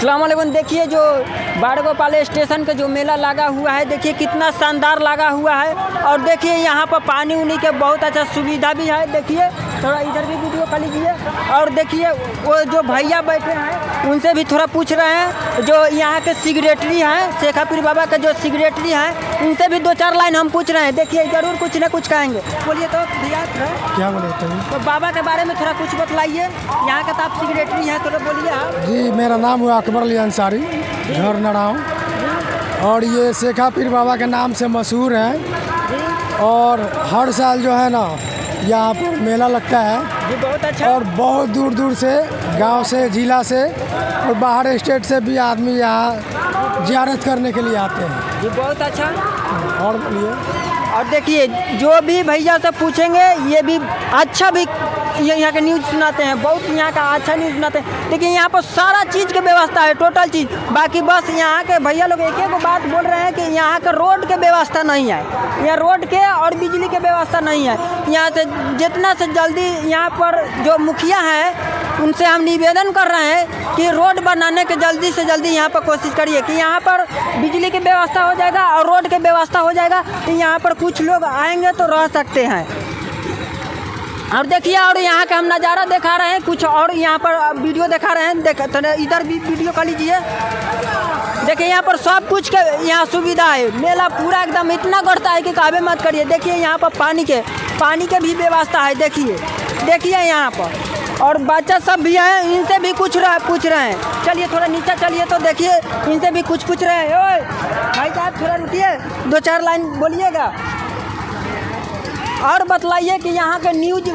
अस्सलाम वालेकुम। देखिए जो बाड़गोपाल स्टेशन का जो मेला लगा हुआ है, देखिए कितना शानदार लगा हुआ है। और देखिए यहाँ पर पानी उनी के बहुत अच्छा सुविधा भी है। देखिए थोड़ा इधर भी वीडियो कर लीजिए। और देखिए वो जो भैया बैठे हैं उनसे भी थोड़ा पूछ रहे हैं, जो यहाँ के सेक्रेटरी हैं, शेखा पीर बाबा के जो सेक्रेटरी हैं, उनसे भी दो चार लाइन हम पूछ रहे हैं। देखिए ज़रूर कुछ ना कुछ कहेंगे। बोलिए तो भैया क्या बोले तो बाबा के बारे में थोड़ा कुछ बतलाइए। यहाँ का तो आप सेक्रेटरी हैं, थोड़ा बोलिए आप। जी, मेरा नाम हुआ अकबर अली अंसारी, घर नड़ाव, और ये शेखा पीर बाबा के नाम से मशहूर है। और हर साल जो है ना यहाँ पर मेला लगता है जी, बहुत अच्छा। और बहुत दूर दूर से, गांव से, जिला से और बाहर स्टेट से भी आदमी यहाँ जियारत करने के लिए आते हैं जी, बहुत अच्छा। और बोलिए। और देखिए जो भी भैया से पूछेंगे ये भी अच्छा भी ये यहाँ के न्यूज़ सुनाते हैं, बहुत यहाँ का अच्छा न्यूज़ सुनाते हैं। देखिए यहाँ पर सारा चीज़ की व्यवस्था है, टोटल चीज़। बाकी बस यहाँ के भैया लोग एक एक बात बोल रहे हैं कि यहाँ का रोड के व्यवस्था नहीं है, यहाँ रोड के और बिजली के व्यवस्था नहीं है। यहाँ से जितना से जल्दी यहाँ पर जो मुखिया हैं उनसे हम निवेदन कर रहे हैं कि रोड बनाने के जल्दी से जल्दी यहाँ पर कोशिश करिए कि यहाँ पर बिजली की व्यवस्था हो जाएगा और रोड की व्यवस्था हो जाएगा, तो यहाँ पर कुछ लोग आएंगे तो रह सकते हैं। और देखिए और यहाँ का हम नज़ारा दिखा रहे हैं, कुछ और यहाँ पर वीडियो दिखा रहे हैं। देख तो इधर भी वीडियो कर लीजिए। देखिए यहाँ पर सब कुछ के यहाँ सुविधा है। मेला पूरा एकदम इतना गढ़ता है कि काबे मत करिए। देखिए यहाँ पर पानी के भी व्यवस्था है। देखिए यहाँ पर और बच्चा सब भी हैं, इनसे भी पूछ रहे हैं। चलिए थोड़ा नीचे चलिए तो देखिए इनसे भी कुछ पूछ रहे हैं। ओए भाई साहब थोड़ा रुकिए, दो चार लाइन बोलिएगा और बतलाइए कि यहाँ के न्यूज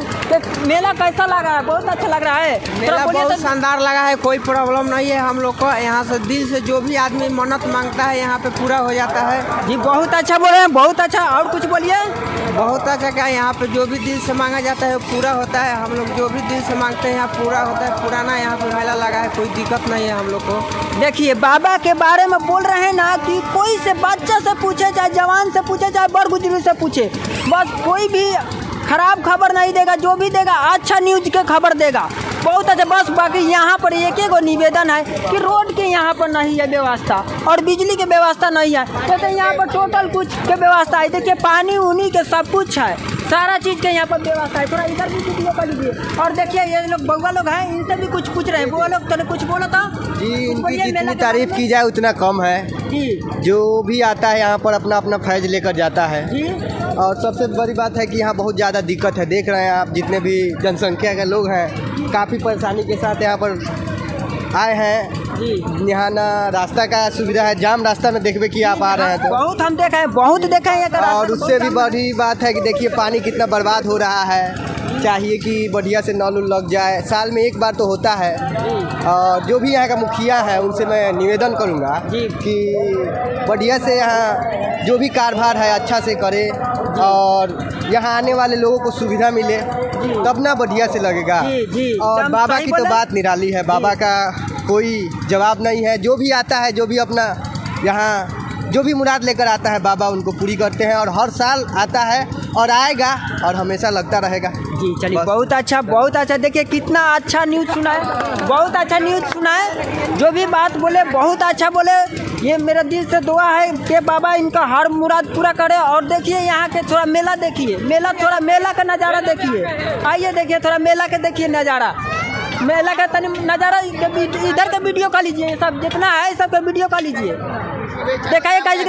मेला कैसा लगा है। बहुत अच्छा लग रहा है, मेला बहुत शानदार लगा है, कोई प्रॉब्लम नहीं है हम लोग को। यहाँ से दिल से जो भी आदमी मन्नत मांगता है यहाँ पे पूरा हो जाता है। जी बहुत अच्छा बोले हैं, बहुत अच्छा। और कुछ बोलिए। बहुत अच्छा क्या, यहाँ पे जो भी दिल से मांगा जाता है पूरा होता है। हम लोग जो भी दिल से मांगते हैं यहाँ पूरा होता है। पुराना यहाँ पे मेला लगा है, कोई दिक्कत नहीं है हम लोग को। देखिए बाबा के बारे में बोल रहे हैं ना कि कोई से बच्चा से पूछे, चाहे जवान से पूछे, चाहे बड़ बुजुर्ग से पूछे, बस कोई भी खराब खबर नहीं देगा। जो भी देगा अच्छा न्यूज के खबर देगा, बहुत अच्छा। बस बाकी यहाँ पर एक एक निवेदन है कि रोड के यहाँ पर नहीं है व्यवस्था और बिजली की व्यवस्था नहीं है। तो यहाँ पर टोटल कुछ के व्यवस्था है। देखिए पानी उनी के सब कुछ है, सारा चीज़ के यहाँ पर व्यवस्था है। थोड़ा इधर भी वीडियो कर लीजिए। और देखिए ये लोग बउआ लोग हैं, इनसे भी कुछ पूछ रहे हैं। वो लोग तो कुछ बोला था जी, इनकी जितनी तारीफ की जाए उतना कम है जी। जो भी आता है यहाँ पर अपना अपना फैज लेकर जाता है जी। और सबसे बड़ी बात है कि यहाँ बहुत ज़्यादा दिक्कत है। देख रहे हैं आप, जितने भी जनसंख्या के लोग हैं काफ़ी परेशानी के साथ यहाँ पर आए हैं जी। यहाँ ना रास्ता का सुविधा है, जाम रास्ता में देखबे कि आप आ रहे हैं तो बहुत हम देखा है, बहुत देखा है। और उससे भी बड़ी बात है कि देखिए पानी कितना बर्बाद हो रहा है। चाहिए कि बढ़िया से नल लग जाए, साल में एक बार तो होता है। और जो भी यहाँ का मुखिया है उनसे मैं निवेदन करूँगा कि बढ़िया से यहाँ जो भी कारभार है अच्छा से करे और यहाँ आने वाले लोगों को सुविधा मिले, तब ना बढ़िया से लगेगा। और बाबा की तो बात निराली है, बाबा का कोई जवाब नहीं है। जो भी आता है, जो भी अपना यहाँ जो भी मुराद लेकर आता है, बाबा उनको पूरी करते हैं। और हर साल आता है और आएगा और हमेशा लगता रहेगा जी। चलिए बहुत अच्छा, बहुत अच्छा। देखिए कितना अच्छा न्यूज़ सुना है, बहुत अच्छा न्यूज़ सुना है। जो भी बात बोले बहुत अच्छा बोले। ये मेरा दिल से दुआ है कि बाबा इनका हर मुराद पूरा करे। और देखिए यहाँ के थोड़ा मेला देखिए, थोड़ा मेला का नज़ारा देखिए। आइए देखिए थोड़ा मेला के देखिए नज़ारा, मेला का तनी नज़ारा। इधर का वीडियो कर लीजिए, सब जितना है सबका वीडियो कर लीजिए।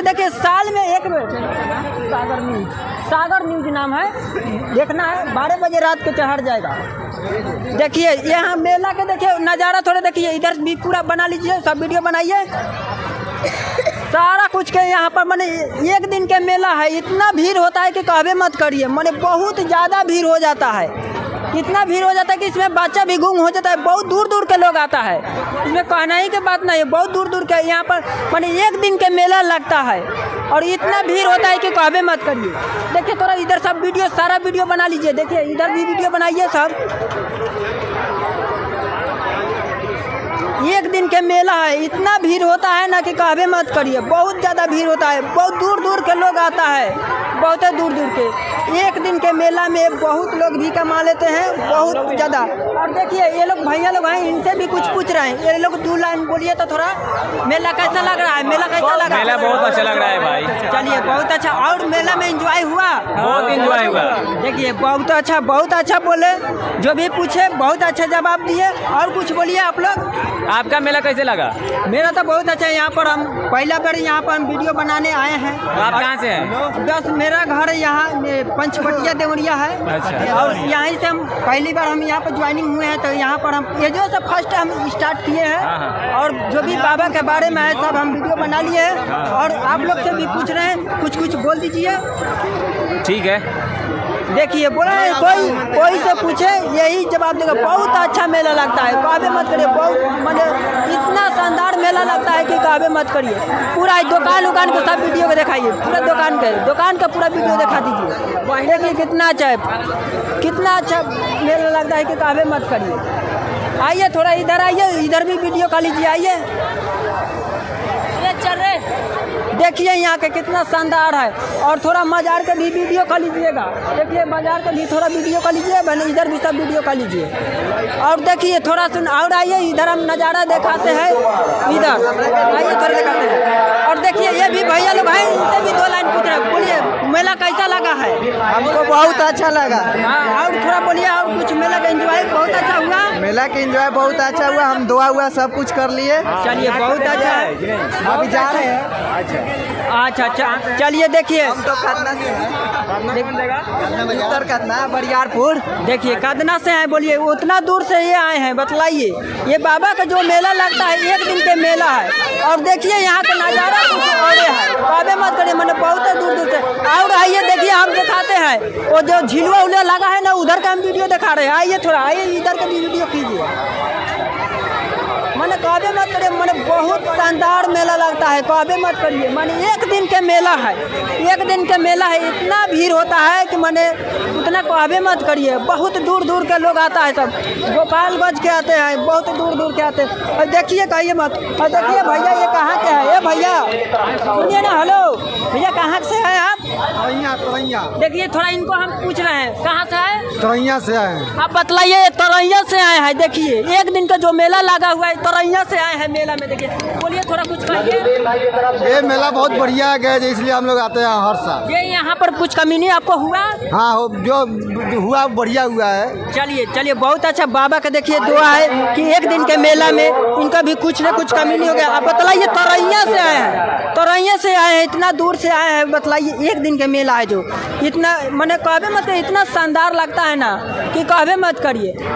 देखिए साल में एक बार सागर न्यूज नाम है, देखना है 12 बजे रात को चढ़ जाएगा। देखिए यहाँ मेला के देखिए नज़ारा थोड़ा देखिए। इधर भी पूरा बना लीजिए, सब वीडियो बनाइए। सारा कुछ के यहाँ पर माने एक दिन के मेला है, इतना भीड़ होता है कि कहबे मत करिए। माने बहुत ज़्यादा भीड़ हो जाता है, इतना भीड़ हो जाता है कि इसमें बच्चा भी गुम हो जाता है। बहुत दूर दूर के लोग आता है, इसमें कहना ही की बात नहीं है। बहुत दूर दूर के यहाँ पर माने एक दिन के मेला लगता है और इतना भीड़ होता है कि कहबे मत करिए। देखिए थोड़ा इधर सब वीडियो, सारा वीडियो बना लीजिए। देखिए इधर भी वीडियो बनाइए सब। एक दिन के मेला है, इतना भीड़ होता है ना कि कहबे मत करिए। बहुत ज़्यादा भीड़ होता है, बहुत दूर दूर के लोग आता है। बहुत दूर दूर के। एक दिन के मेला में बहुत लोग भी कमा लेते हैं, बहुत ज़्यादा। और देखिए ये लोग भैया लोग हैं, इनसे भी कुछ पूछ रहे हैं। ये लोग 2 लाइन बोलिए तो थोड़ा, मेला कैसा लग रहा है? मेला कैसा लगा? मेला बहुत अच्छा लग रहा है भाई। चलिए बहुत अच्छा। और मेला में एंजॉय हुआ? बहुत एंजॉय हुआ। देखिए बहुत अच्छा बोले, जो भी पूछे बहुत अच्छा जवाब दिए। और कुछ बोलिए आप लोग। आपका मेला कैसे लगा? मेरा तो बहुत अच्छा है। यहाँ पर हम पहला बार यहाँ पर हम वीडियो बनाने आए हैं। आप कहाँ से हैं? बस मेरा घर यहाँ पंचवटिया देवरिया है। अच्छा। और यहीं से हम पहली बार हम यहाँ पर ज्वाइनिंग हुए हैं, तो यहाँ पर हम ये जो सब फर्स्ट हम स्टार्ट किए हैं। और जो भी बाबा के बारे में है सब हम वीडियो बना लिए हैं। और आप लोग से भी पूछ रहे हैं, कुछ बोल दीजिए। ठीक है। देखिए बोला है, कोई से पूछे यही जवाब देगा। बहुत अच्छा मेला लगता है, काबे मत करिए। बहुत माने इतना शानदार मेला लगता है कि काबे मत करिए। पूरा दुकान को सब वीडियो को दिखाइए, पूरा दुकान का पूरा वीडियो दिखा दीजिए। देखिए कितना अच्छा मेला लगता है कि काबे मत करिए। आइए थोड़ा इधर आइए, इधर भी वीडियो कर लीजिए। आइए चल रहे, देखिए यहाँ के कितना शानदार है। और थोड़ा मजार के भी वीडियो कर लीजिएगा। देखिए मजार के भी थोड़ा वीडियो कर लीजिए, मैंने इधर भी सब वीडियो कर लीजिए। और देखिए थोड़ा सुन और आइए, इधर हम नज़ारा दिखाते हैं। इधर आइए थोड़ा दिखाते हैं। और देखिए ये भी भैया लोग हैं, इनसे भी 2 लाइन पूछ रहे हैं। बोलिए मेला कैसा लगा है? हमको बहुत अच्छा लगा। हाँ, और थोड़ा बोलिए। और कुछ मेला का एंजॉय बहुत अच्छा हुआ? मेला के एंजॉय बहुत अच्छा हुआ। हम दुआ हुआ सब कुछ कर लिए। चलिए बहुत अच्छा है। अभी जा रहे हैं। अच्छा चलिए देखिए। हम तो खतना से उत्तर खतना बरियारपुर। देखिए कदना से आए, बोलिए उतना दूर से ये आए हैं। बतलाइए ये बाबा का जो मेला लगता है 1 दिन के मेला है। और देखिए यहाँ का नज़ारा कुछ और है, काबे मत करिए। मैंने बहुत दूर से। और आइए देखिए हम दिखाते हैं वो जो झिलुआ उलुआ लगा है ना, उधर का हम वीडियो दिखा रहे हैं। आइए थोड़ा आइए, इधर का भी वीडियो कीजिए। मैंने काबे मत करिए, मैंने बहुत शानदार मेला लगता है, काबे मत करिए। मैंने 1 दिन के मेला है, 1 दिन के मेला है। इतना भीड़ होता है कि मैंने उतना काबे मत करिए। बहुत दूर के लोग आता है, सब गोपालगंज के आते हैं, बहुत दूर के आते हैं। और देखिए कहिए मत। और देखिए भैया ये कहाँ के है? ये भैया सुनिए ना, हेलो भैया कहाँ से हैं आप? तरैया देखिए थोड़ा इनको हम पूछ रहे हैं, कहाँ से है? तरैया से आए हैं। आप बतलाइए। तरैया से आए हैं। देखिए 1 दिन का जो मेला लगा हुआ है, तरैया से आए हैं मेला में। देखिए बोलिए थोड़ा कुछ कहिए। ये मेला बहुत बढ़िया है, इसलिए हम लोग आते हैं हर साल। ये यहाँ पर कुछ कमी नहीं आपको हुआ? हाँ, जो हुआ बढ़िया हुआ है। चलिए बहुत अच्छा। बाबा का देखिए दुआ है कि 1 दिन के मेला में इनका भी कुछ न कुछ कमी नहीं हो गया। आप बतलाइए तरैया से आए हैं, तरैया से आए हैं, इतना दूर से आए हैं। बतलाइए 1 दिन के मेला है जो इतना, मैंने कहबे मत, इतना शानदार लगता है ना कि कहबे मत करिए।